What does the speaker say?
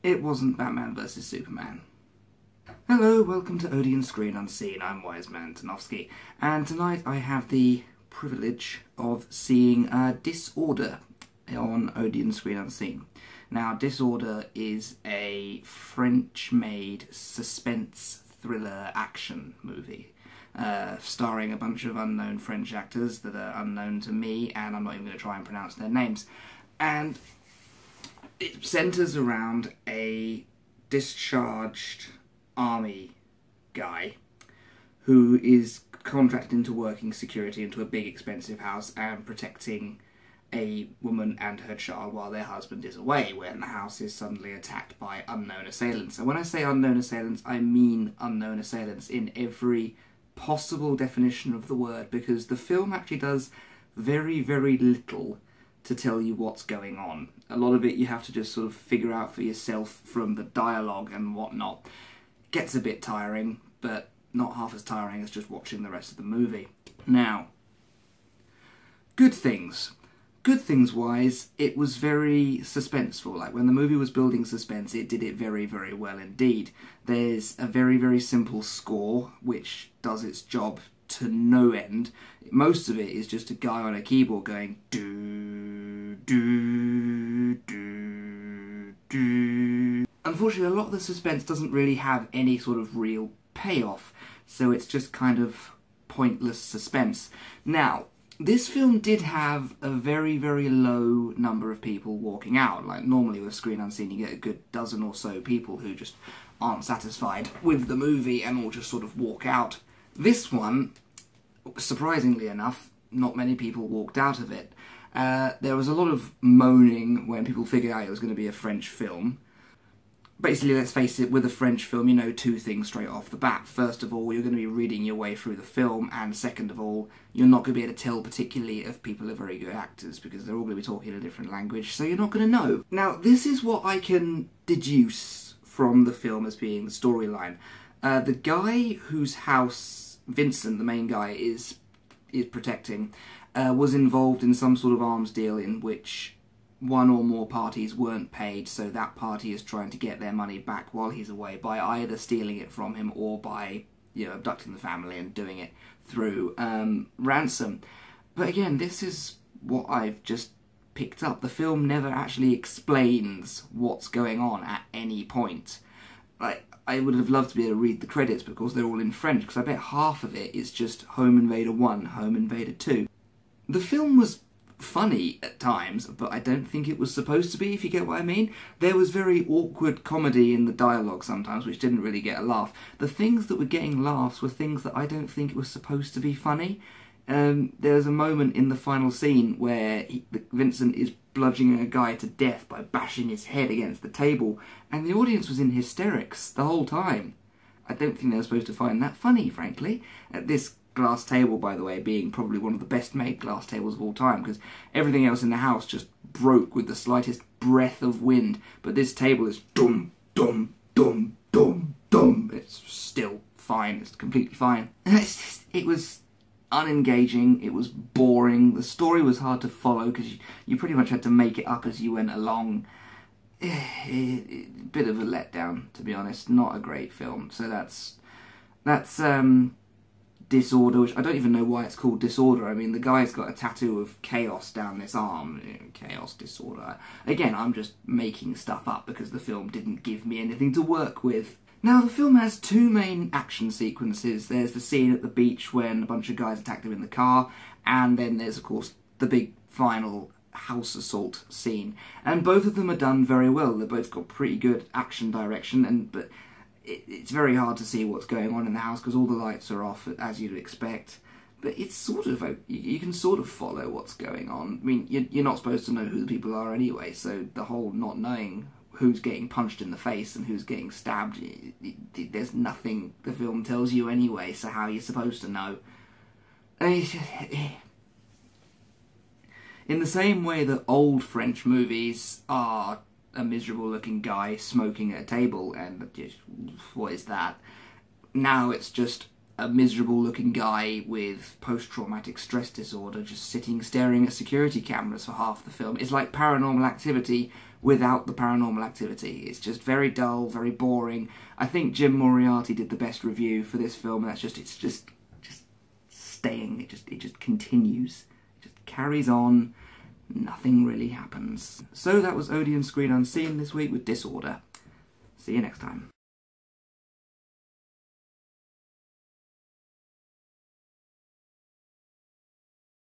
It wasn't Batman vs Superman. Hello, welcome to Odeon Screen Unseen. I'm Wiseman Tanofsky, and tonight I have the privilege of seeing Disorder on Odeon Screen Unseen. Now, Disorder is a French-made suspense thriller action movie, starring a bunch of unknown French actors that are unknown to me, and I'm not even going to try and pronounce their names. And it centres around a discharged army guy who is contracted into working security into a big expensive house and protecting a woman and her child while their husband is away, when the house is suddenly attacked by unknown assailants. And when I say unknown assailants, I mean unknown assailants in every possible definition of the word, because the film actually does very, very little to tell you what's going on. A lot of it you have to just sort of figure out for yourself from the dialogue and whatnot. Gets a bit tiring, but not half as tiring as just watching the rest of the movie. Now, good things. Good things wise, it was very suspenseful. Like, when the movie was building suspense, it did it very, very well indeed. There's a very, very simple score, which does its job to no end. Most of it is just a guy on a keyboard going do, do, do, do. Unfortunately, a lot of the suspense doesn't really have any sort of real payoff, so it's just kind of pointless suspense. Now, this film did have a very, very low number of people walking out. Like, normally with Screen Unseen you get a good dozen or so people who just aren't satisfied with the movie and all just sort of walk out. This one, surprisingly enough, not many people walked out of it. There was a lot of moaning when people figured out it was going to be a French film. Basically, let's face it, with a French film, you know two things straight off the bat. First of all, you're going to be reading your way through the film, and second of all, you're not going to be able to tell particularly if people are very good actors, because they're all going to be talking a different language, so you're not going to know. Now, this is what I can deduce from the film as being the storyline. The guy whose house Vincent, the main guy, is protecting, was involved in some sort of arms deal in which one or more parties weren't paid, so that party is trying to get their money back while he's away by either stealing it from him or by, you know, abducting the family and doing it through ransom. But again, this is what I've just picked up. The film never actually explains what's going on at any point. Like, I would have loved to be able to read the credits because they're all in French, because I bet half of it is just Home Invader 1, Home Invader 2. The film was funny at times, but I don't think it was supposed to be, if you get what I mean. There was very awkward comedy in the dialogue sometimes, which didn't really get a laugh. The things that were getting laughs were things that I don't think it was supposed to be funny. There's a moment in the final scene where Vincent is bludgeoning a guy to death by bashing his head against the table, and the audience was in hysterics the whole time. I don't think they were supposed to find that funny, frankly. This glass table, by the way, being probably one of the best made glass tables of all time, because everything else in the house just broke with the slightest breath of wind, but this table is dum, dum, dum, dum, dum. It's still fine, it's completely fine. It was unengaging, it was boring, the story was hard to follow because you pretty much had to make it up as you went along. Bit of a letdown, to be honest. Not a great film. So that's Disorder, which I don't even know why it's called Disorder. I mean, the guy's got a tattoo of chaos down this arm. Chaos, disorder. Again, I'm just making stuff up because the film didn't give me anything to work with. Now, the film has two main action sequences. There's the scene at the beach when a bunch of guys attack them in the car, and then there's, of course, the big final house assault scene. And both of them are done very well. They've both got pretty good action direction, but it's very hard to see what's going on in the house because all the lights are off, as you'd expect. But it's sort of, you can sort of follow what's going on. I mean, you're not supposed to know who the people are anyway, so the whole not knowing who's getting punched in the face and who's getting stabbed, there's nothing the film tells you anyway, so how are you supposed to know? In the same way that old French movies are a miserable looking guy smoking at a table and just, what is that? Now it's just a miserable looking guy with post-traumatic stress disorder just sitting staring at security cameras for half the film. It's like Paranormal Activity without the paranormal activity. It's just very dull, very boring. I think Jim Moriarty did the best review for this film, and it's just staying. It just continues. It just carries on. Nothing really happens. So that was Odeon Screen Unseen this week with Disorder. See you next time.